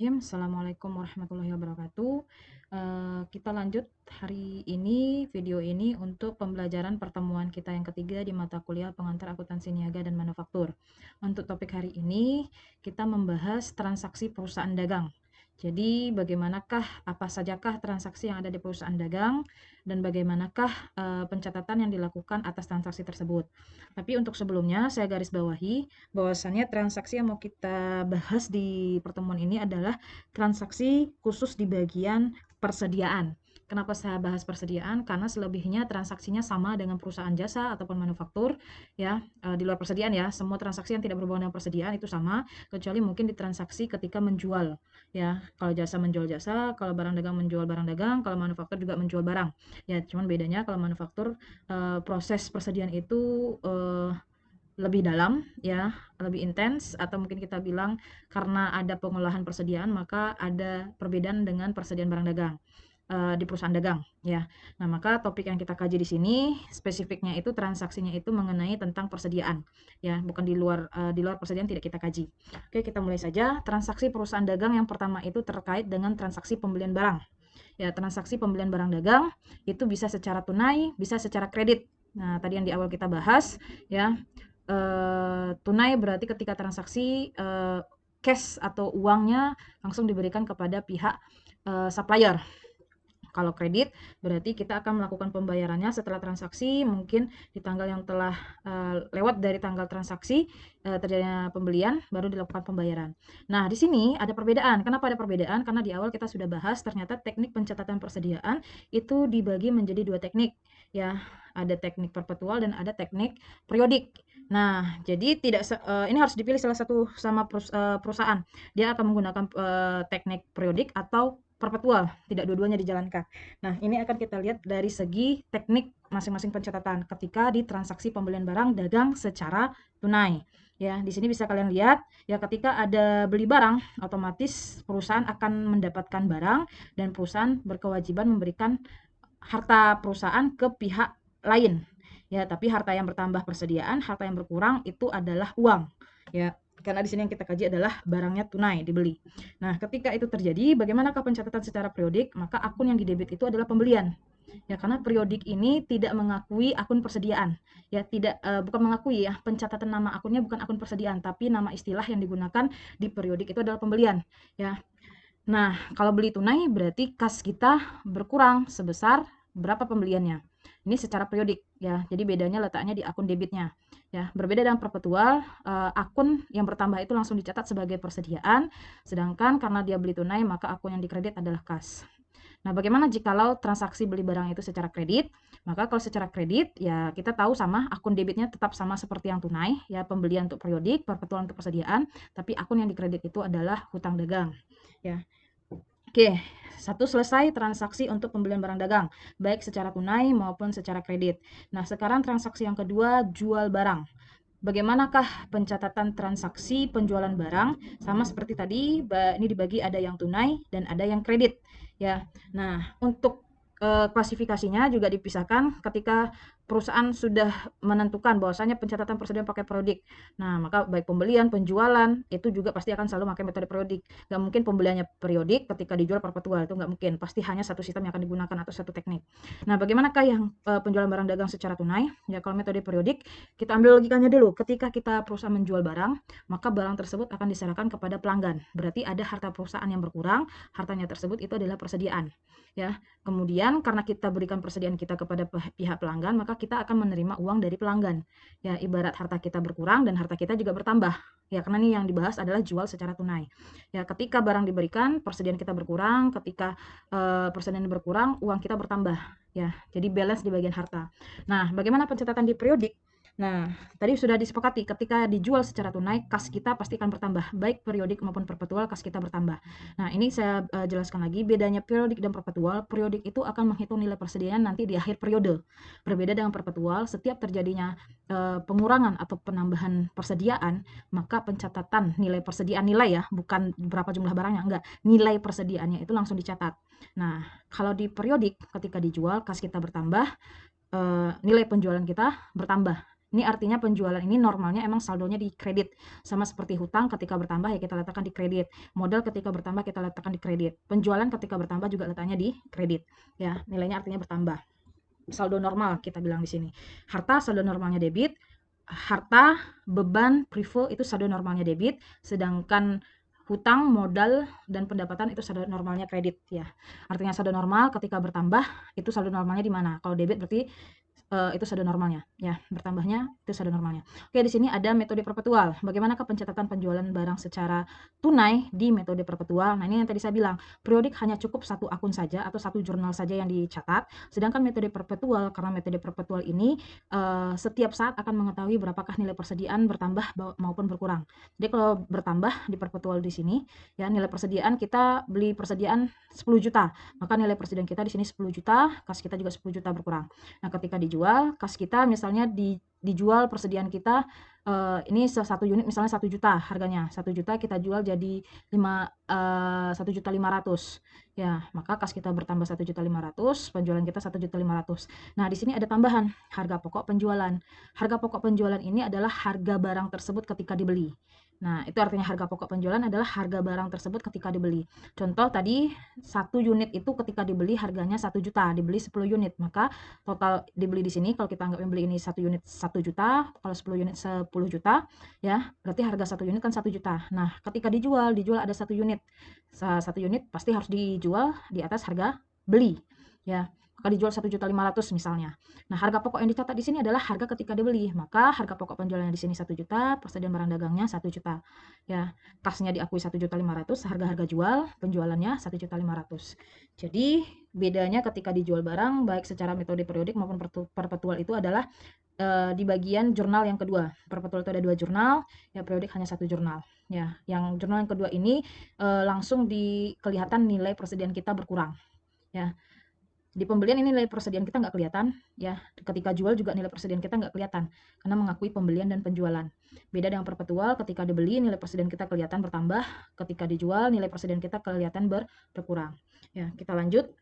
Assalamualaikum warahmatullahi wabarakatuh. Kita lanjut hari ini, video ini untuk pembelajaran pertemuan kita yang ketiga di mata kuliah pengantar akuntansi niaga dan manufaktur. Untuk topik hari ini, kita membahas transaksi perusahaan dagang. Jadi, bagaimanakah, apa sajakah transaksi yang ada di perusahaan dagang, dan bagaimanakah pencatatan yang dilakukan atas transaksi tersebut. Tapi untuk sebelumnya, saya garis bawahi bahwasannya transaksi yang mau kita bahas di pertemuan ini adalah transaksi khusus di bagian persediaan. Kenapa saya bahas persediaan? Karena selebihnya transaksinya sama dengan perusahaan jasa ataupun manufaktur, ya. Di luar persediaan ya, semua transaksi yang tidak berhubungan dengan persediaan itu sama, kecuali mungkin di transaksi ketika menjual, ya. Kalau jasa menjual jasa, kalau barang dagang menjual barang dagang, kalau manufaktur juga menjual barang. Ya, cuman bedanya kalau manufaktur proses persediaan itu lebih dalam, ya, lebih intens, atau mungkin kita bilang karena ada pengolahan persediaan maka ada perbedaan dengan persediaan barang dagang di perusahaan dagang, ya. Nah, maka topik yang kita kaji di sini spesifiknya itu transaksinya itu mengenai tentang persediaan, ya, bukan di luar persediaan tidak kita kaji. Oke, kita mulai saja. Transaksi perusahaan dagang yang pertama itu terkait dengan transaksi pembelian barang. Ya, transaksi pembelian barang dagang itu bisa secara tunai, bisa secara kredit. Nah, tadi yang di awal kita bahas, ya, tunai berarti ketika transaksi cash atau uangnya langsung diberikan kepada pihak supplier. Kalau kredit berarti kita akan melakukan pembayarannya setelah transaksi, mungkin di tanggal yang telah lewat dari tanggal transaksi terjadinya pembelian baru dilakukan pembayaran. Nah, di sini ada perbedaan. Kenapa ada perbedaan? Karena di awal kita sudah bahas ternyata teknik pencatatan persediaan itu dibagi menjadi dua teknik, ya. Ada teknik perpetual dan ada teknik periodik. Nah, jadi ini harus dipilih salah satu sama perusahaan. Dia akan menggunakan teknik periodik atau perpetual, tidak dua-duanya dijalankan. Nah, ini akan kita lihat dari segi teknik masing-masing pencatatan ketika di transaksi pembelian barang dagang secara tunai. Ya, di sini bisa kalian lihat, ya, ketika ada beli barang, otomatis perusahaan akan mendapatkan barang dan perusahaan berkewajiban memberikan harta perusahaan ke pihak lain. Ya, tapi harta yang bertambah persediaan, harta yang berkurang itu adalah uang. Ya, karena di sini yang kita kaji adalah barangnya tunai dibeli. Nah, ketika itu terjadi, bagaimanakah pencatatan secara periodik? Maka akun yang didebit itu adalah pembelian. Ya, karena periodik ini tidak mengakui akun persediaan. Ya, bukan mengakui, ya, pencatatan nama akunnya bukan akun persediaan, tapi nama istilah yang digunakan di periodik itu adalah pembelian. Ya. Nah, kalau beli tunai berarti kas kita berkurang sebesar berapa pembeliannya. Ini secara periodik, ya. Jadi bedanya letaknya di akun debitnya. Ya, berbeda dengan perpetual, akun yang bertambah itu langsung dicatat sebagai persediaan, sedangkan karena dia beli tunai maka akun yang dikredit adalah kas. Nah, bagaimana jikalau transaksi beli barang itu secara kredit? Maka kalau secara kredit, ya kita tahu sama akun debitnya tetap sama seperti yang tunai, ya, pembelian untuk periodik, perpetual untuk persediaan, tapi akun yang dikredit itu adalah hutang dagang, ya. Oke, satu selesai transaksi untuk pembelian barang dagang, baik secara tunai maupun secara kredit. Nah, sekarang transaksi yang kedua, jual barang. Bagaimanakah pencatatan transaksi penjualan barang? Sama seperti tadi, ini dibagi ada yang tunai dan ada yang kredit, ya. Nah, untuk klasifikasinya juga dipisahkan ketika perusahaan sudah menentukan bahwasanya pencatatan persediaan pakai periodik. Nah, maka baik pembelian, penjualan itu juga pasti akan selalu pakai metode periodik. Nggak mungkin pembeliannya periodik ketika dijual perpetual, itu nggak mungkin. Pasti hanya satu sistem yang akan digunakan atau satu teknik. Nah, bagaimanakah yang penjualan barang dagang secara tunai? Ya, kalau metode periodik, kita ambil logikanya dulu. Ketika kita perusahaan menjual barang, maka barang tersebut akan diserahkan kepada pelanggan. Berarti ada harta perusahaan yang berkurang, hartanya tersebut itu adalah persediaan. Ya, kemudian karena kita berikan persediaan kita kepada pihak pelanggan, maka kita akan menerima uang dari pelanggan. Ya, ibarat harta kita berkurang dan harta kita juga bertambah. Ya, karena ini yang dibahas adalah jual secara tunai. Ya, ketika barang diberikan, persediaan kita berkurang, ketika persediaan berkurang, uang kita bertambah. Ya, jadi balance di bagian harta. Nah, bagaimana pencatatan di periodik? Nah, tadi sudah disepakati ketika dijual secara tunai, kas kita pasti akan bertambah, baik periodik maupun perpetual, kas kita bertambah. Nah, ini saya jelaskan lagi bedanya periodik dan perpetual. Periodik itu akan menghitung nilai persediaan nanti di akhir periode. Berbeda dengan perpetual, setiap terjadinya pengurangan atau penambahan persediaan, maka pencatatan nilai persediaan, nilai, ya, bukan berapa jumlah barangnya, enggak. Nilai persediaannya itu langsung dicatat. Nah, kalau di periodik ketika dijual kas kita bertambah, nilai penjualan kita bertambah. Ini artinya penjualan ini normalnya emang saldonya di kredit. Sama seperti hutang ketika bertambah ya kita letakkan di kredit. Modal ketika bertambah kita letakkan di kredit. Penjualan ketika bertambah juga letaknya di kredit. Ya, nilainya artinya bertambah. Saldo normal kita bilang di sini. Harta saldo normalnya debit. Harta, beban, privo itu saldo normalnya debit. Sedangkan hutang, modal, dan pendapatan itu saldo normalnya kredit ya. Artinya saldo normal ketika bertambah itu saldo normalnya di mana? Kalau debit berarti itu saldo normalnya ya, bertambahnya itu saldo normalnya. Oke, di sini ada metode perpetual. Bagaimanakah pencatatan penjualan barang secara tunai di metode perpetual? Nah, ini yang tadi saya bilang, periodik hanya cukup satu akun saja atau satu jurnal saja yang dicatat. Sedangkan metode perpetual, karena metode perpetual ini setiap saat akan mengetahui berapakah nilai persediaan bertambah maupun berkurang. Jadi kalau bertambah di perpetual di sini ya, nilai persediaan kita beli persediaan 10 juta, maka nilai persediaan kita di sini 10 juta, kas kita juga 10 juta berkurang. Nah, ketika dijual, kas kita misalnya dijual persediaan kita ini satu unit misalnya 1 juta harganya. 1 juta kita jual jadi 1.500.000 ya, maka kas kita bertambah 1.500.000, penjualan kita 1.500.000. Nah, di sini ada tambahan harga pokok penjualan. Harga pokok penjualan ini adalah harga barang tersebut ketika dibeli. Nah, itu artinya harga pokok penjualan adalah harga barang tersebut ketika dibeli. Contoh tadi 1 unit itu ketika dibeli harganya 1 juta, dibeli 10 unit, maka total dibeli di sini kalau kita anggap beli ini 1 unit 1 juta, kalau 10 unit 10 juta ya, berarti harga 1 unit kan 1 juta. Nah, ketika dijual ada 1 unit. 1 unit pasti harus dijual di atas harga beli ya. Maka dijual 1.500.000 misalnya. Nah, harga pokok yang dicatat di sini adalah harga ketika dibeli. Maka harga pokok penjualannya di sini 1 juta, persediaan barang dagangnya 1 juta. Ya, kasnya diakui 1.500.000, harga jual, penjualannya 1.500.000. Jadi, bedanya ketika dijual barang baik secara metode periodik maupun perpetual itu adalah di bagian jurnal yang kedua. Perpetual itu ada 2 jurnal, ya periodik hanya 1 jurnal. Ya, yang jurnal yang kedua ini langsung kelihatan nilai persediaan kita berkurang. Ya, di pembelian ini nilai persediaan kita nggak kelihatan ya, ketika jual juga nilai persediaan kita nggak kelihatan karena mengakui pembelian dan penjualan. Beda dengan perpetual, ketika dibeli nilai persediaan kita kelihatan bertambah, ketika dijual nilai persediaan kita kelihatan berkurang. Ya, kita lanjut.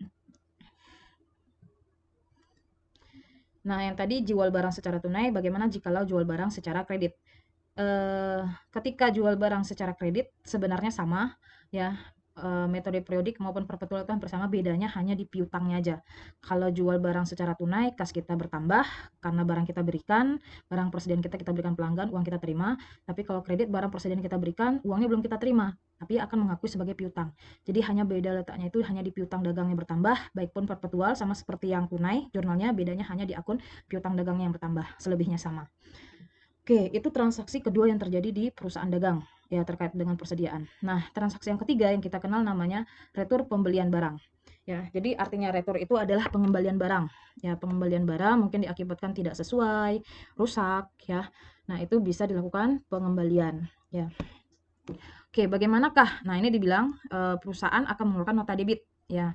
Nah, yang tadi jual barang secara tunai, bagaimana jikalau jual barang secara kredit? Ketika jual barang secara kredit sebenarnya sama ya, metode periodik maupun perpetual itu hampir sama, bedanya hanya di piutangnya aja. Kalau jual barang secara tunai, kas kita bertambah karena barang kita berikan, barang persediaan kita berikan pelanggan, uang kita terima. Tapi kalau kredit, barang persediaan kita berikan, uangnya belum kita terima, tapi akan mengakui sebagai piutang. Jadi hanya beda letaknya itu hanya di piutang dagangnya bertambah, baik pun perpetual sama seperti yang tunai, jurnalnya bedanya hanya di akun piutang dagangnya yang bertambah, selebihnya sama. Oke, itu transaksi kedua yang terjadi di perusahaan dagang ya, terkait dengan persediaan. Nah, transaksi yang ketiga yang kita kenal namanya retur pembelian barang. Ya, jadi artinya retur itu adalah pengembalian barang. Ya, pengembalian barang mungkin diakibatkan tidak sesuai, rusak ya. Nah, itu bisa dilakukan pengembalian ya. Oke, bagaimanakah? Nah, ini dibilang perusahaan akan mengeluarkan nota debit ya.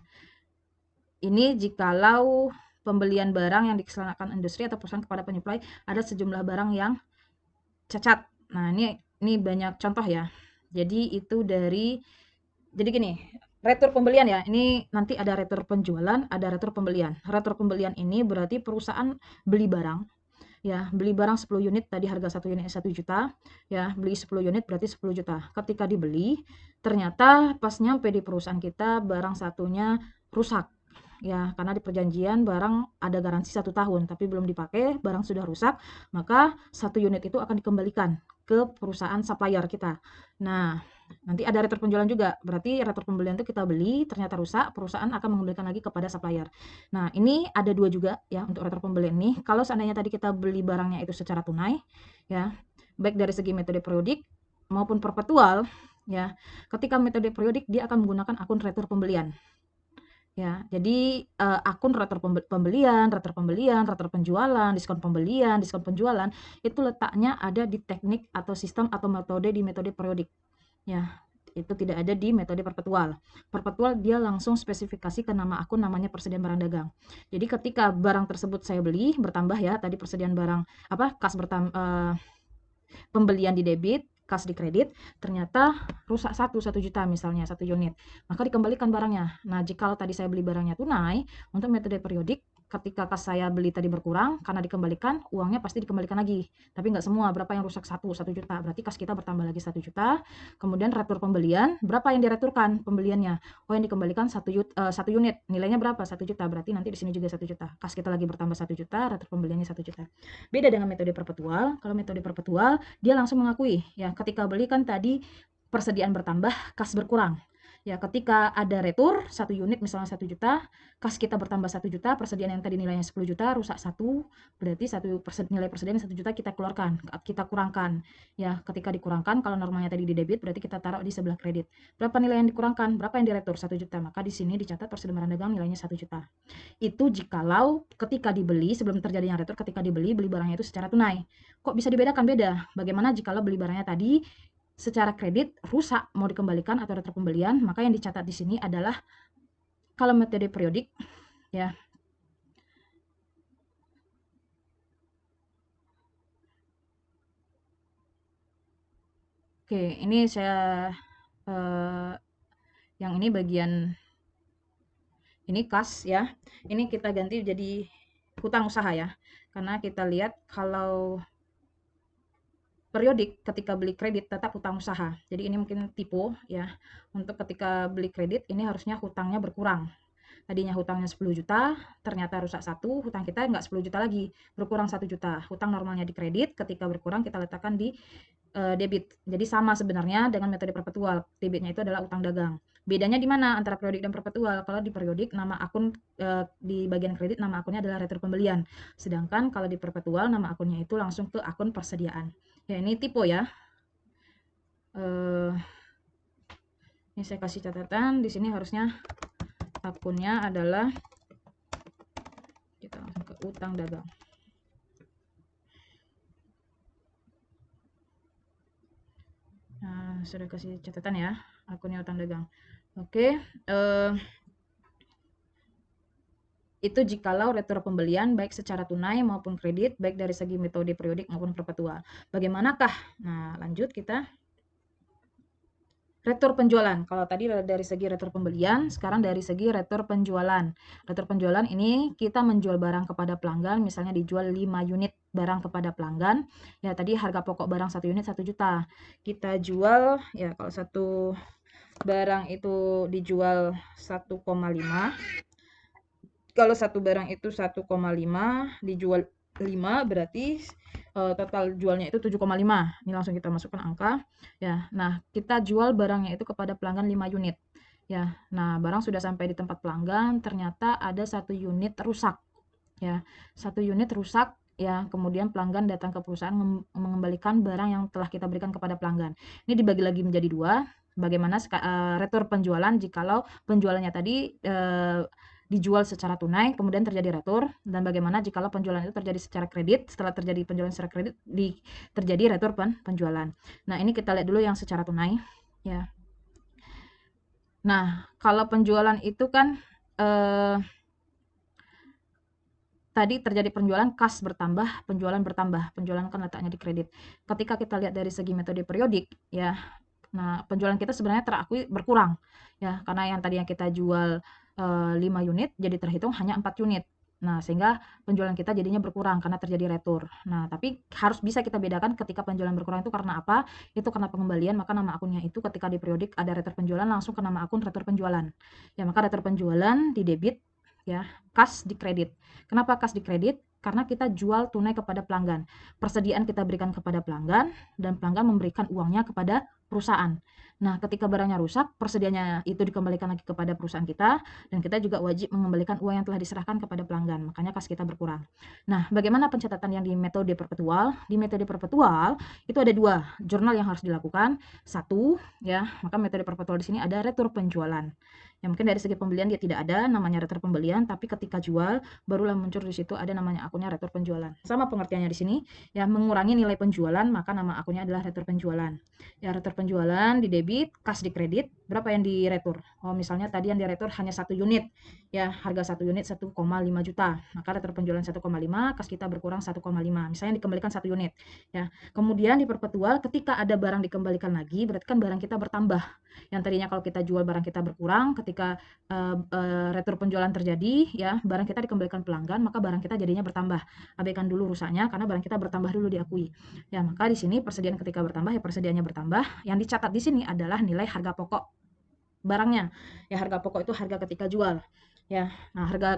Ini jikalau pembelian barang yang dilaksanakan industri atau perusahaan kepada penyuplai ada sejumlah barang yang cacat. Nah, ini banyak contoh ya. Jadi gini, retur pembelian ya. Ini nanti ada retur penjualan, ada retur pembelian. Retur pembelian ini berarti perusahaan beli barang ya, beli barang 10 unit, tadi harga 1 unit 1 juta ya, beli 10 unit berarti 10 juta. Ketika dibeli, ternyata pas nyampe di perusahaan kita barang satunya rusak. Ya, karena di perjanjian barang ada garansi 1 tahun, tapi belum dipakai, barang sudah rusak, maka 1 unit itu akan dikembalikan ke perusahaan supplier kita. Nah, nanti ada retur penjualan juga, berarti retur pembelian itu kita beli, ternyata rusak, perusahaan akan mengembalikan lagi kepada supplier. Nah, ini ada 2 juga ya untuk retur pembelian ini. Kalau seandainya tadi kita beli barangnya itu secara tunai, ya, baik dari segi metode periodik maupun perpetual, ya, ketika metode periodik dia akan menggunakan akun retur pembelian. Ya, jadi akun retur pembelian, retur penjualan, diskon pembelian, diskon penjualan, itu letaknya ada di teknik atau sistem atau metode di metode periodik. Ya, itu tidak ada di metode perpetual. Perpetual dia langsung spesifikasi ke nama akun, namanya persediaan barang dagang. Jadi ketika barang tersebut saya beli bertambah ya, tadi persediaan barang kas pembelian di debit, kas di kredit, ternyata rusak 1 juta misalnya 1 unit, maka dikembalikan barangnya. Nah, jikalau tadi saya beli barangnya tunai, untuk metode periodik ketika kas saya beli tadi berkurang, karena dikembalikan, uangnya pasti dikembalikan lagi. Tapi nggak semua, berapa yang rusak? 1 juta. Berarti kas kita bertambah lagi 1 juta. Kemudian retur pembelian, berapa yang direturkan pembeliannya? Oh, yang dikembalikan 1 unit. Nilainya berapa? 1 juta. Berarti nanti di sini juga 1 juta. Kas kita lagi bertambah 1 juta, retur pembeliannya 1 juta. Beda dengan metode perpetual. Kalau metode perpetual, dia langsung mengakui. Ya, ketika beli kan tadi persediaan bertambah, kas berkurang. Ya, ketika ada retur 1 unit misalnya 1 juta, kas kita bertambah 1 juta, persediaan yang tadi nilainya 10 juta rusak 1, berarti nilai persediaan 1 juta kita keluarkan, kita kurangkan. Ya, ketika dikurangkan, kalau normalnya tadi di debit, berarti kita taruh di sebelah kredit. Berapa nilai yang dikurangkan? Berapa yang diretur? 1 juta. Maka di sini dicatat persediaan barang dagang nilainya 1 juta. Itu jikalau ketika dibeli, sebelum terjadinya retur, ketika dibeli barangnya itu secara tunai. Kok bisa dibedakan? Beda. Bagaimana jikalau beli barangnya tadi secara kredit rusak mau dikembalikan atau retur pembelian, maka yang dicatat di sini adalah kalau metode periodik ya. Oke, ini saya yang ini bagian ini kas ya. Ini kita ganti jadi hutang usaha ya. Karena kita lihat kalau periodik ketika beli kredit tetap hutang usaha. Jadi ini mungkin tipe ya. Untuk ketika beli kredit ini harusnya hutangnya berkurang. Tadinya hutangnya 10 juta, ternyata rusak 1, hutang kita nggak 10 juta lagi, berkurang 1 juta. Hutang normalnya di kredit, ketika berkurang kita letakkan di debit. Jadi sama sebenarnya dengan metode perpetual. Debitnya itu adalah utang dagang. Bedanya di mana antara periodik dan perpetual? Kalau di periodik nama akun di bagian kredit nama akunnya adalah retur pembelian. Sedangkan kalau di perpetual nama akunnya itu langsung ke akun persediaan. Ya, ini tipe ya. Ini saya kasih catatan, di sini harusnya akunnya adalah kita langsung ke utang dagang. Nah, sudah kasih catatan ya, akunnya utang dagang. Oke, itu jikalau retur pembelian baik secara tunai maupun kredit, baik dari segi metode periodik maupun perpetual. Bagaimanakah? Nah, lanjut kita. Retur penjualan. Kalau tadi dari segi retur pembelian, sekarang dari segi retur penjualan. Retur penjualan ini kita menjual barang kepada pelanggan, misalnya dijual 5 unit barang kepada pelanggan. Ya, tadi harga pokok barang 1 unit 1 juta. Kita jual, ya kalau satu barang itu dijual 1,5. Kalau satu barang itu 1,5 dijual 5 berarti total jualnya itu 7,5. Ini langsung kita masukkan angka ya. Nah, kita jual barangnya itu kepada pelanggan 5 unit ya. Nah, barang sudah sampai di tempat pelanggan, ternyata ada 1 unit rusak ya. 1 unit rusak ya. Kemudian pelanggan datang ke perusahaan mengembalikan barang yang telah kita berikan kepada pelanggan. Ini dibagi lagi menjadi 2. Bagaimana retur penjualan jikalau penjualannya tadi dijual secara tunai, kemudian terjadi retur, dan bagaimana jikalau penjualan itu terjadi secara kredit, setelah terjadi penjualan secara kredit, terjadi retur penjualan. Nah, ini kita lihat dulu yang secara tunai, ya. Nah, kalau penjualan itu kan, tadi terjadi penjualan, kas bertambah, penjualan bertambah, penjualan kan letaknya di kredit. Ketika kita lihat dari segi metode periodik, ya, nah penjualan kita sebenarnya terakui berkurang, ya, karena yang tadi yang kita jual 5 unit jadi terhitung hanya 4 unit. Nah, sehingga penjualan kita jadinya berkurang karena terjadi retur. Nah, tapi harus bisa kita bedakan ketika penjualan berkurang itu karena apa? Itu karena pengembalian, maka nama akunnya itu ketika di periodik ada retur penjualan langsung ke nama akun retur penjualan. Ya, maka retur penjualan di debit ya, kas di kredit. Kenapa kas di kredit? Karena kita jual tunai kepada pelanggan. Persediaan kita berikan kepada pelanggan dan pelanggan memberikan uangnya kepada perusahaan. Nah, ketika barangnya rusak, persediaannya itu dikembalikan lagi kepada perusahaan kita dan kita juga wajib mengembalikan uang yang telah diserahkan kepada pelanggan. Makanya kas kita berkurang. Nah, bagaimana pencatatan yang di metode perpetual? Di metode perpetual itu ada 2 jurnal yang harus dilakukan. 1 ya, maka metode perpetual di sini ada retur penjualan. Ya, mungkin dari segi pembelian dia tidak ada namanya retur pembelian, tapi ketika jual barulah muncul di situ ada namanya akunnya retur penjualan. Sama pengertiannya di sini, ya mengurangi nilai penjualan, maka nama akunnya adalah retur penjualan. Ya, retur penjualan di debit, kas di kredit, berapa yang di retur? Oh, misalnya tadi yang di retur hanya 1 unit, ya, harga 1 unit 1,5 juta. Maka retur penjualan 1,5, kas kita berkurang 1,5. Misalnya dikembalikan 1 unit, ya. Kemudian di perpetual ketika ada barang dikembalikan lagi, berarti kan barang kita bertambah. Yang tadinya kalau kita jual barang kita berkurang, ketika retur penjualan terjadi, ya, barang kita dikembalikan pelanggan, maka barang kita jadinya bertambah. Abaikan dulu rusaknya karena barang kita bertambah dulu diakui. Ya, maka di sini persediaan ketika bertambah, ya persediaannya bertambah. Yang dicatat di sini adalah nilai harga pokok barangnya. Ya, harga pokok itu harga ketika jual. Ya, nah harga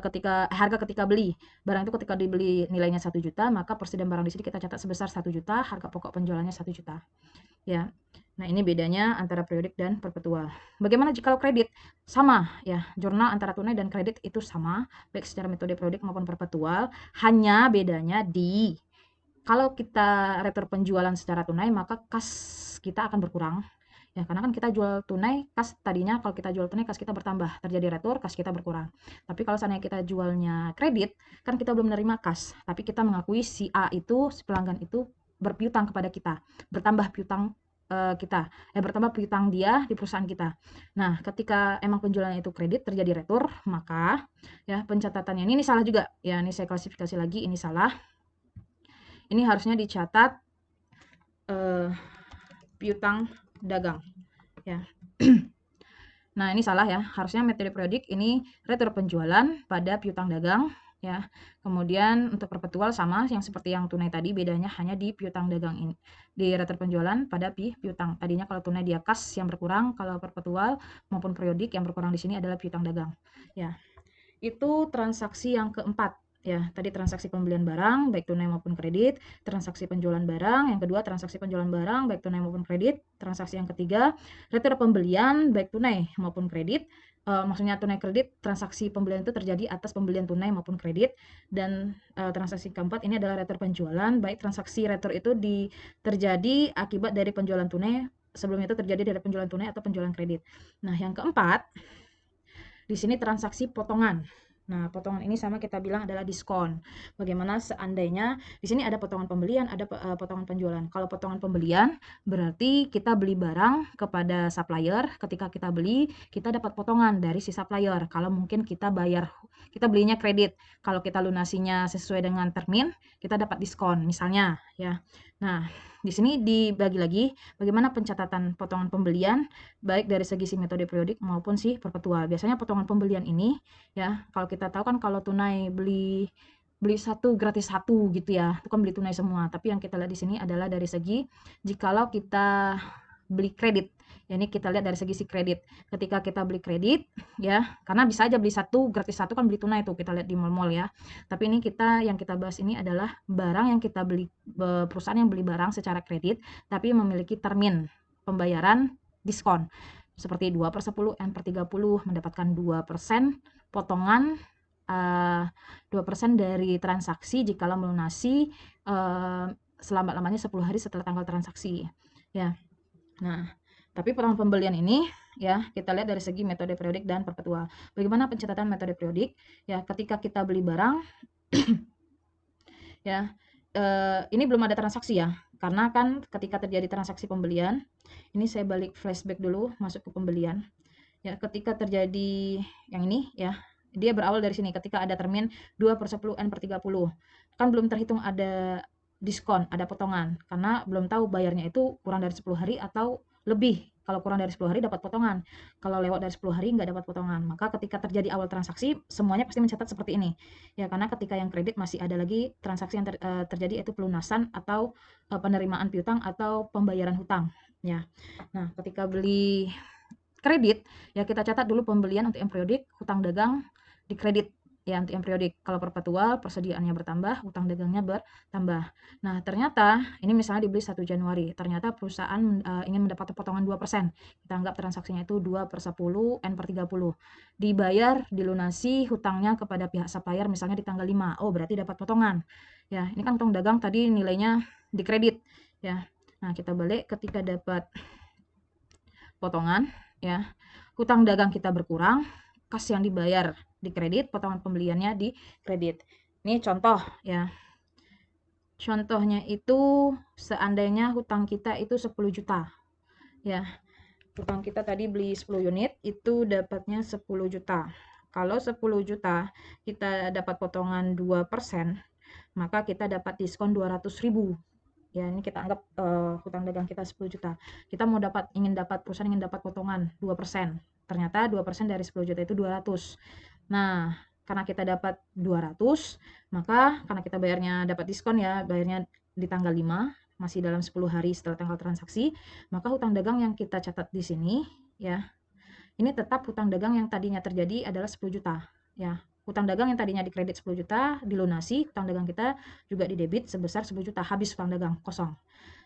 ketika beli. Barang itu ketika dibeli nilainya 1 juta, maka persediaan barang di sini kita catat sebesar 1 juta, harga pokok penjualannya 1 juta. Ya. Nah, ini bedanya antara periodik dan perpetual. Bagaimana jika kredit? Sama, ya. Jurnal antara tunai dan kredit itu sama, baik secara metode periodik maupun perpetual. Hanya bedanya di kalau kita retur penjualan secara tunai, maka kas kita akan berkurang. Ya, karena kan kita jual tunai, kas tadinya kalau kita jual tunai, kas kita bertambah. Terjadi retur, kas kita berkurang. Tapi kalau seandainya kita jualnya kredit, kan kita belum menerima kas. Tapi kita mengakui si A itu, si pelanggan itu berpiutang kepada kita. Bertambah piutang bertambah piutang dia di perusahaan kita. Nah, ketika emang penjualan itu kredit terjadi retur, maka ya pencatatannya ini salah juga. Ya, ini saya klasifikasi lagi, ini salah. Ini harusnya dicatat piutang dagang. Ya. Nah, ini salah ya. Harusnya metode periodik ini retur penjualan pada piutang dagang. Ya, kemudian untuk perpetual sama yang seperti yang tunai tadi, bedanya hanya di piutang dagang ini, di retur penjualan pada piutang. Tadinya kalau tunai dia kas yang berkurang, kalau perpetual maupun periodik yang berkurang di sini adalah piutang dagang. Ya, itu transaksi yang keempat. Ya, tadi transaksi pembelian barang baik tunai maupun kredit, transaksi penjualan barang, yang kedua transaksi penjualan barang baik tunai maupun kredit, transaksi yang ketiga retur pembelian baik tunai maupun kredit. Maksudnya tunai kredit, transaksi pembelian itu terjadi atas pembelian tunai maupun kredit, dan transaksi keempat ini adalah retur penjualan baik transaksi retur itu terjadi akibat dari penjualan tunai, sebelumnya itu terjadi dari penjualan tunai atau penjualan kredit. Nah, yang keempat di sini transaksi potongan. Nah, potongan ini sama kita bilang adalah diskon. Bagaimana seandainya di sini ada potongan pembelian, ada potongan penjualan. Kalau potongan pembelian berarti kita beli barang kepada supplier, ketika kita beli, kita dapat potongan dari si supplier. Kalau mungkin kita belinya kredit. Kalau kita lunasinya sesuai dengan termin, kita dapat diskon misalnya, ya. Nah, di sini dibagi lagi bagaimana pencatatan potongan pembelian baik dari segi si metode periodik maupun si perpetual. Biasanya potongan pembelian ini, ya, kalau kita tahu kan kalau tunai beli satu gratis satu gitu ya, itu kan beli tunai semua. Tapi yang kita lihat di sini adalah dari segi jikalau kita beli kredit. Ya, ini kita lihat dari segi si kredit. Ketika kita beli kredit, ya, karena bisa aja beli satu gratis satu kan beli tunai tuh, kita lihat di mall-mall ya. Tapi ini yang kita bahas ini adalah barang yang kita beli, perusahaan yang beli barang secara kredit tapi memiliki termin pembayaran diskon seperti 2/10, N/30, mendapatkan 2% potongan, 2% dari transaksi jikalau melunasi selambat-lambatnya 10 hari setelah tanggal transaksi, ya. Nah, tapi potongan pembelian ini, ya, kita lihat dari segi metode periodik dan perpetual. Bagaimana pencatatan metode periodik? Ya, ketika kita beli barang, ya, ini belum ada transaksi ya, karena kan ketika terjadi transaksi pembelian, ini saya balik flashback dulu masuk ke pembelian. Ya, ketika terjadi yang ini, ya, dia berawal dari sini ketika ada termin 2/10 N/30. Kan belum terhitung ada diskon, ada potongan, karena belum tahu bayarnya itu kurang dari 10 hari atau lebih. Kalau kurang dari 10 hari dapat potongan, kalau lewat dari 10 hari nggak dapat potongan. Maka ketika terjadi awal transaksi, semuanya pasti mencatat seperti ini. Ya, karena ketika yang kredit masih ada lagi transaksi yang terjadi, yaitu pelunasan atau penerimaan piutang atau pembayaran hutang. Ya. Nah, ketika beli kredit, ya kita catat dulu pembelian untuk yang periodik, hutang dagang di kredit, ya, untuk yang periodik. Kalau perpetual, persediaannya bertambah, hutang dagangnya bertambah. Nah, ternyata ini misalnya dibeli 1 Januari, ternyata perusahaan ingin mendapat potongan 2%. Kita anggap transaksinya itu 2/10 N/30. Dibayar, dilunasi hutangnya kepada pihak supplier misalnya di tanggal 5. Oh, berarti dapat potongan. Ya, ini kan hutang dagang tadi nilainya di kredit, ya. Nah, kita balik ketika dapat potongan, ya, hutang dagang kita berkurang, kas yang dibayar di kredit, potongan pembeliannya di kredit. Ini contoh, ya. Contohnya itu seandainya hutang kita itu 10 juta. Ya, utang kita tadi beli 10 unit itu dapatnya 10 juta. Kalau 10 juta kita dapat potongan 2%, maka kita dapat diskon 200.000. Ya, ini kita anggap hutang dagang kita 10 juta. Kita perusahaan ingin dapat potongan 2%. Ternyata 2% dari 10 juta itu 200. Nah, karena kita dapat 200, maka karena kita bayarnya dapat diskon ya, bayarnya di tanggal 5, masih dalam 10 hari setelah tanggal transaksi, maka hutang dagang yang kita catat di sini ya, ini tetap hutang dagang yang tadinya terjadi adalah 10 juta ya. Hutang dagang yang tadinya dikredit 10 juta dilunasi, hutang dagang kita juga didebit sebesar 10 juta, habis hutang dagang kosong.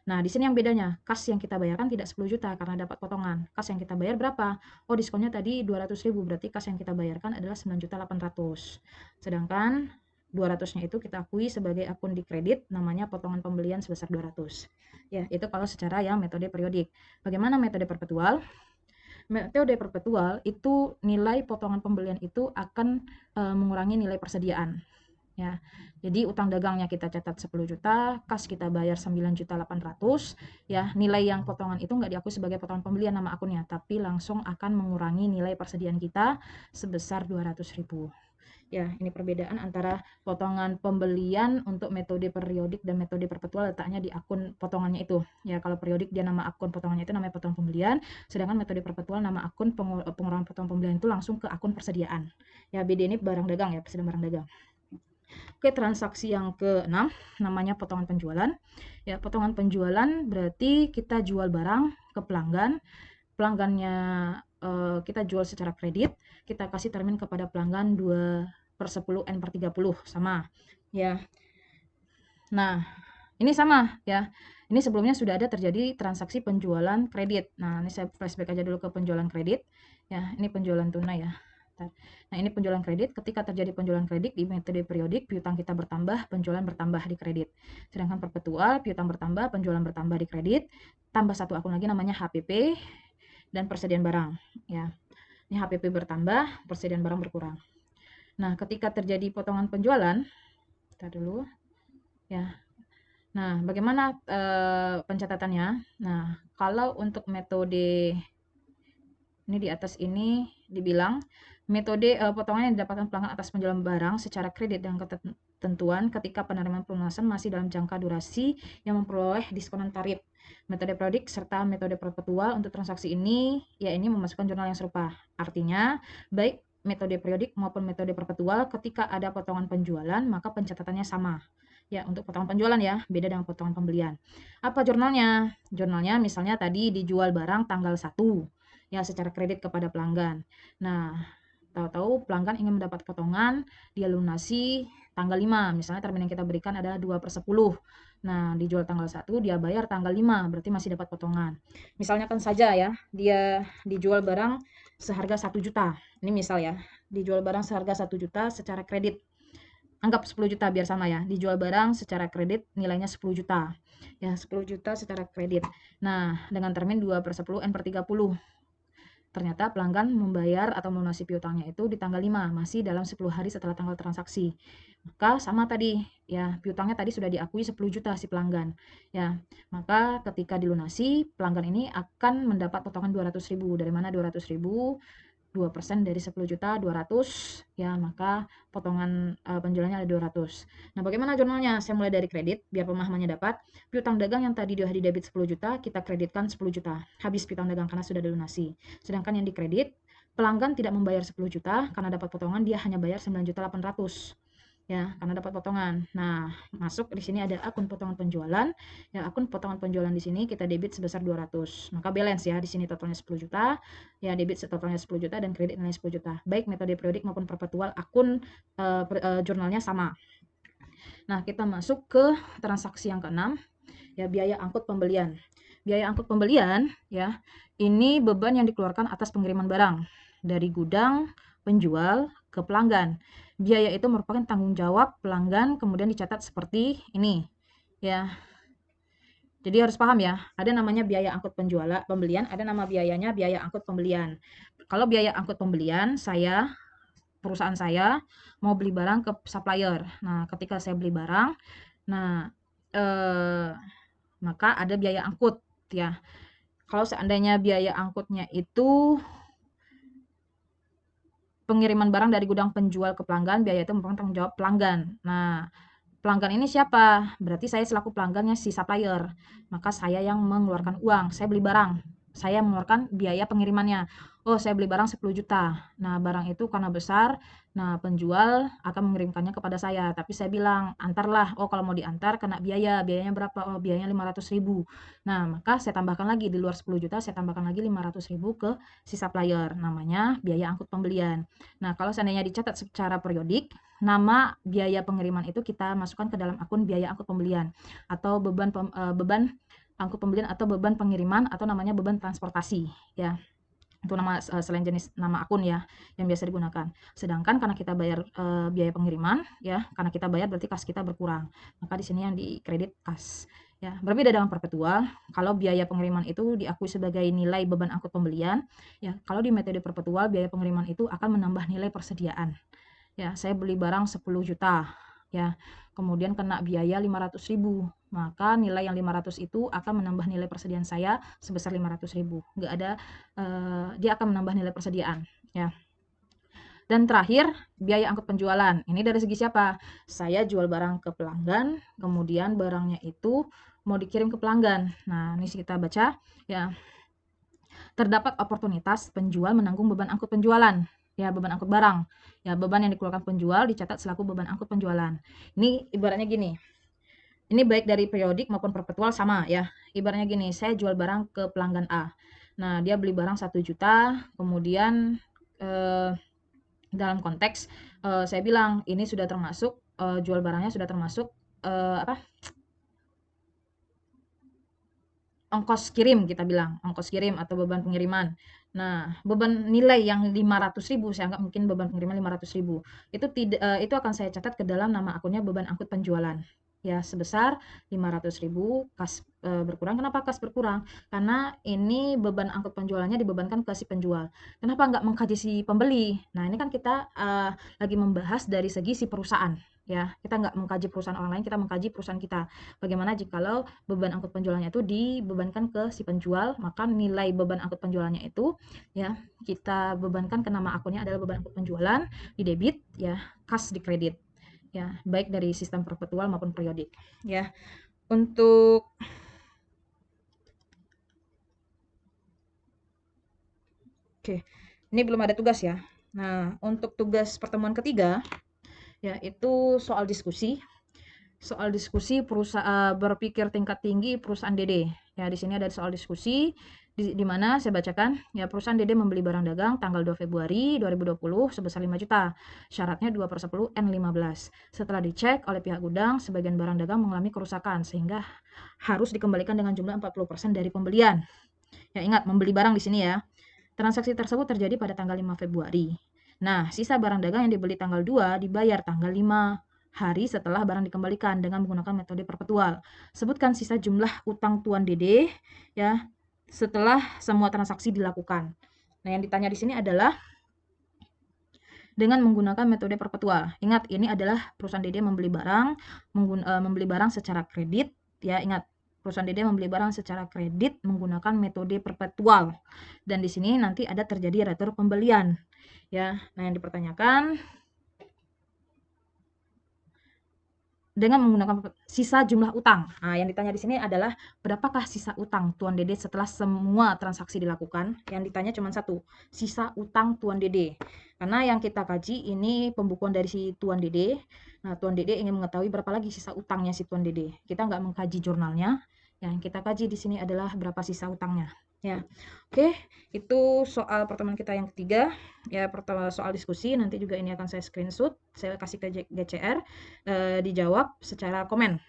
Nah, di sini yang bedanya, kas yang kita bayarkan tidak 10 juta karena dapat potongan. Kas yang kita bayar berapa? Oh, diskonnya tadi 200.000, berarti kas yang kita bayarkan adalah 9.800.000. Sedangkan 200-nya itu kita akui sebagai akun di kredit, namanya potongan pembelian sebesar 200. Ya, itu kalau secara yang metode periodik. Bagaimana metode perpetual? Metode perpetual itu nilai potongan pembelian itu akan mengurangi nilai persediaan ya. Jadi utang dagangnya kita catat 10 juta, kas kita bayar 9.800.000 ya. Nilai yang potongan itu nggak diakui sebagai potongan pembelian nama akunnya, tapi langsung akan mengurangi nilai persediaan kita sebesar 200.000. Ya, ini perbedaan antara potongan pembelian untuk metode periodik dan metode perpetual, letaknya di akun potongannya itu. Ya, kalau periodik dia nama akun potongannya itu namanya potongan pembelian, sedangkan metode perpetual nama akun pengurangan potongan pembelian itu langsung ke akun persediaan. Ya, BD ini barang dagang ya, persediaan barang dagang. Oke, transaksi yang ke-6 namanya potongan penjualan. Ya, potongan penjualan berarti kita jual barang ke pelanggan. Pelanggannya kita jual secara kredit, kita kasih termin kepada pelanggan 2/10 N/30 sama ya. Nah, ini sama ya. Ini sebelumnya sudah ada terjadi transaksi penjualan kredit. Nah, ini saya flashback aja dulu ke penjualan kredit ya. Ini penjualan tunai ya. Nah, ini penjualan kredit. Ketika terjadi penjualan kredit di metode periodik, piutang kita bertambah, penjualan bertambah di kredit. Sedangkan perpetual, piutang bertambah, penjualan bertambah di kredit, tambah satu akun lagi namanya HPP dan persediaan barang ya. Ini HPP bertambah, persediaan barang berkurang. Nah, ketika terjadi potongan penjualan, kita dulu ya. Nah, bagaimana pencatatannya? Nah, kalau untuk metode ini di atas ini dibilang metode potongan yang didapatkan pelanggan atas penjualan barang secara kredit dengan ketentuan ketika penerimaan pelunasan masih dalam jangka durasi yang memperoleh diskonan tarif. Metode periodik serta metode perpetual untuk transaksi ini, ya ini memasukkan jurnal yang serupa. Artinya, baik metode periodik maupun metode perpetual ketika ada potongan penjualan, maka pencatatannya sama. Ya, untuk potongan penjualan ya, beda dengan potongan pembelian. Apa jurnalnya? Jurnalnya misalnya tadi dijual barang tanggal 1 ya secara kredit kepada pelanggan. Nah, tahu-tahu pelanggan ingin mendapat potongan, dia lunasi tanggal 5. Misalnya termin yang kita berikan adalah 2/10. Nah, dijual tanggal 1, dia bayar tanggal 5, berarti masih dapat potongan. Misalnya kan saja ya, dia dijual barang seharga 1 juta. Ini misal ya, dijual barang seharga 1 juta secara kredit. Anggap 10 juta biar sama ya. Dijual barang secara kredit nilainya 10 juta. Ya, 10 juta secara kredit. Nah, dengan termin 2/10 N/30. Ternyata pelanggan membayar atau melunasi piutangnya itu di tanggal 5, masih dalam 10 hari setelah tanggal transaksi. Maka sama tadi, ya piutangnya tadi sudah diakui 10 juta si pelanggan. Ya, maka ketika dilunasi, pelanggan ini akan mendapat potongan 200.000. Dari mana 200.000? 2% dari 10 juta 200 ya, maka potongan penjualannya ada 200. Nah, bagaimana jurnalnya? Saya mulai dari kredit biar pemahamannya dapat. Piutang dagang yang tadi sudah didebit 10 juta, kita kreditkan 10 juta. Habis piutang dagang karena sudah dilunasi. Sedangkan yang dikredit, pelanggan tidak membayar 10 juta karena dapat potongan, dia hanya bayar 9.800.000. Ya, karena dapat potongan. Nah, masuk di sini ada akun potongan penjualan. Ya, akun potongan penjualan di sini kita debit sebesar 200. Maka balance ya, di sini totalnya 10 juta. Ya, debit totalnya 10 juta dan kredit nilai 10 juta. Baik metode periodik maupun perpetual, akun jurnalnya sama. Nah, kita masuk ke transaksi yang ke-6, ya biaya angkut pembelian. Biaya angkut pembelian ya, ini beban yang dikeluarkan atas pengiriman barang dari gudang penjual ke pelanggan. Biaya itu merupakan tanggung jawab pelanggan, kemudian dicatat seperti ini ya. Jadi harus paham ya, ada namanya biaya angkut pembelian, ada nama biayanya biaya angkut pembelian. Kalau biaya angkut pembelian, perusahaan saya mau beli barang ke supplier. Nah, ketika saya beli barang, nah maka ada biaya angkut ya. Kalau seandainya biaya angkutnya itu pengiriman barang dari gudang penjual ke pelanggan, biaya itu merupakan tanggung jawab pelanggan. Nah, pelanggan ini siapa? Berarti saya selaku pelanggannya si supplier. Maka saya yang mengeluarkan uang. Saya beli barang. Saya mengeluarkan biaya pengirimannya. Oh, saya beli barang 10 juta. Nah, barang itu karena besar, nah penjual akan mengirimkannya kepada saya. Tapi saya bilang, antarlah. Oh, kalau mau diantar kena biaya. Biayanya berapa? Oh, biayanya 500.000. Nah, maka saya tambahkan lagi di luar 10 juta, saya tambahkan lagi 500.000 ke si supplier. Namanya biaya angkut pembelian. Nah, kalau seandainya dicatat secara periodik, nama biaya pengiriman itu kita masukkan ke dalam akun biaya angkut pembelian atau beban angkut pembelian atau beban pengiriman atau namanya beban transportasi ya. Itu nama selain jenis nama akun ya yang biasa digunakan. Sedangkan karena kita bayar biaya pengiriman ya, karena kita bayar berarti kas kita berkurang. Maka di sini yang dikredit kas. Ya, berbeda dengan perpetual, kalau biaya pengiriman itu diakui sebagai nilai beban angkut pembelian, ya, kalau di metode perpetual biaya pengiriman itu akan menambah nilai persediaan. Ya, saya beli barang 10 juta ya, kemudian kena biaya 500.000, maka nilai yang 500 itu akan menambah nilai persediaan saya sebesar 500.000. Nggak ada dia akan menambah nilai persediaan ya. Dan terakhir, biaya angkut penjualan. Ini dari segi siapa? Saya jual barang ke pelanggan, kemudian barangnya itu mau dikirim ke pelanggan. Nah, ini kita baca ya. Terdapat oportunitas penjual menanggung beban angkut penjualan. Ya, beban angkut barang. Ya, beban yang dikeluarkan penjual dicatat selaku beban angkut penjualan. Ini ibaratnya gini. Ini baik dari periodik maupun perpetual sama ya. Ibaratnya gini, saya jual barang ke pelanggan A. Nah, dia beli barang 1 juta, kemudian dalam konteks saya bilang ini sudah termasuk jual barangnya sudah termasuk ongkos kirim, kita bilang ongkos kirim atau beban pengiriman. Nah, beban nilai yang 500.000, saya anggap mungkin beban pengiriman 500.000 itu tidak itu akan saya catat ke dalam nama akunnya beban angkut penjualan ya, sebesar 500.000. Kas berkurang. Kenapa kas berkurang? Karena ini beban angkut penjualannya dibebankan ke si penjual. Kenapa nggak mengkaji si pembeli? Nah, ini kan kita lagi membahas dari segi si perusahaan ya, kita nggak mengkaji perusahaan orang lain, kita mengkaji perusahaan kita. Bagaimana jikalau beban angkut penjualannya itu dibebankan ke si penjual, maka nilai beban angkut penjualannya itu ya kita bebankan ke nama akunnya adalah beban angkut penjualan, di debit ya, kas di kredit ya, baik dari sistem perpetual maupun periodik ya. Untuk Oke, ini belum ada tugas ya. Nah, untuk tugas pertemuan ketiga yaitu soal diskusi. Soal diskusi berpikir tingkat tinggi perusahaan DD. Ya, di sini ada soal diskusi di mana saya bacakan ya, perusahaan DD membeli barang dagang tanggal 2 Februari 2020 sebesar 5 juta. Syaratnya 2/10 N15. Setelah dicek oleh pihak gudang, sebagian barang dagang mengalami kerusakan sehingga harus dikembalikan dengan jumlah 40% dari pembelian. Ya, ingat membeli barang di sini ya. Transaksi tersebut terjadi pada tanggal 5 Februari. Nah, sisa barang dagang yang dibeli tanggal 2 dibayar tanggal 5 hari setelah barang dikembalikan dengan menggunakan metode perpetual. Sebutkan sisa jumlah utang Tuan Dede ya setelah semua transaksi dilakukan. Nah, yang ditanya di sini adalah dengan menggunakan metode perpetual. Ingat, ini adalah perusahaan Dede membeli barang secara kredit ya, ingat. Perusahaan Dede membeli barang secara kredit menggunakan metode perpetual. Dan di sini nanti ada terjadi retur pembelian ya. Nah, yang dipertanyakan dengan menggunakan sisa jumlah utang. Nah, yang ditanya di sini adalah berapakah sisa utang Tuan Dede setelah semua transaksi dilakukan? Yang ditanya cuma satu, sisa utang Tuan Dede. Karena yang kita kaji ini pembukuan dari si Tuan Dede. Nah, Tuan Dede ingin mengetahui berapa lagi sisa utangnya si Tuan Dede. Kita nggak mengkaji jurnalnya. Yang kita kaji di sini adalah berapa sisa utangnya. Ya, oke, itu soal pertemuan kita yang ketiga. Ya, pertama soal diskusi, nanti juga ini akan saya screenshot, saya kasih ke GCR, dijawab secara komen.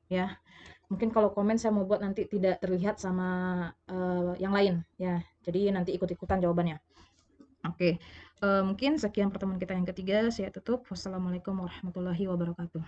Ya, mungkin kalau komen saya mau buat nanti tidak terlihat sama yang lain. Ya, jadi nanti ikut-ikutan jawabannya. Oke, mungkin sekian pertemuan kita yang ketiga. Saya tutup. Wassalamualaikum warahmatullahi wabarakatuh.